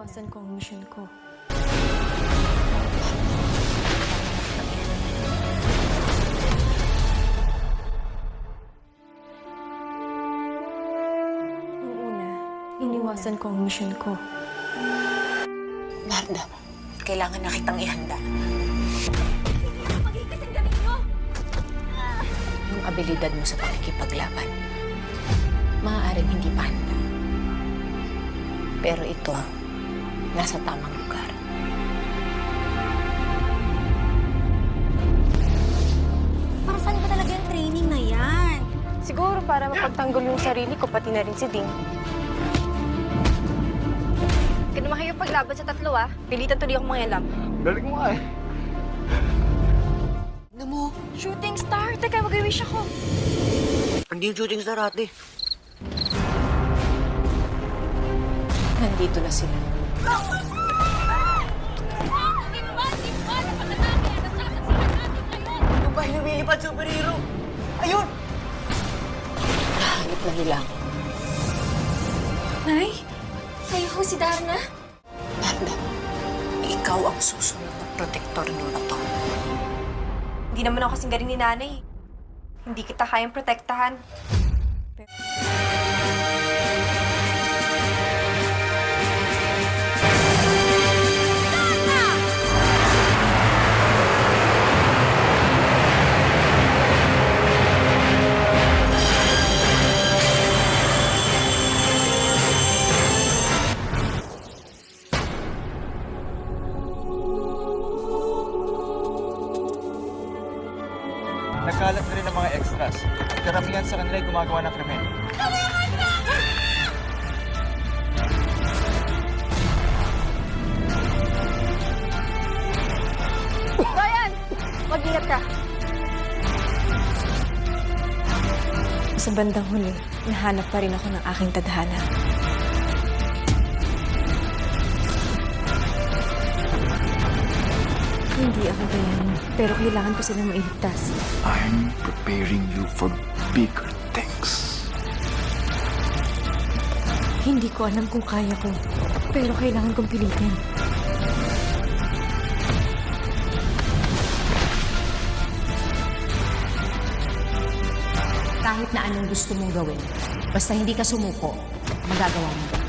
Iniwasan ko ang mission ko. Nung una, iniwasan ko ang mission ko. Narda, kailangan na kitang ihanda. Yung abilidad mo sa pakikipaglaban, maaaring hindi pa handa. Pero ito, nasa tamang lugar. Para saan ba talaga yung training na yan? Siguro para mapagtanggol yung sarili ko, pati na rin si Ding. Huwag ka naman kayo paglaban sa tatlo, ah. Pilitan tuloy akong mga alam. Galing mo nga eh. Ano mo? Shooting star! Teka, mag-wish ako. Hindi yung shooting star ate. Nandito na sila. Ano ba yung lumilipad superhero? Ayun! Hanip na nila ako. Nay? Kayo ho si Darna? Narda, ikaw ang susunod na protektor ng bato. Hindi naman ako kasing galing ni nanay. Hindi kita kayang protektahan. Nagkalat na rin ang mga extras. Karamihan sa kanila ay gumagawa ng krimen. Ryan! Mag-ingat ka. Sa bandang huli, nahanap pa rin ako ng aking tadhana. Hindi ako bayanin, pero kailangan ko silang mailigtas. I'm preparing you for bigger things. Hindi ko alam kung kaya ko, pero kailangan kong pilitin. Kahit na anong gusto mong gawin, basta hindi ka sumuko, magagawa mo.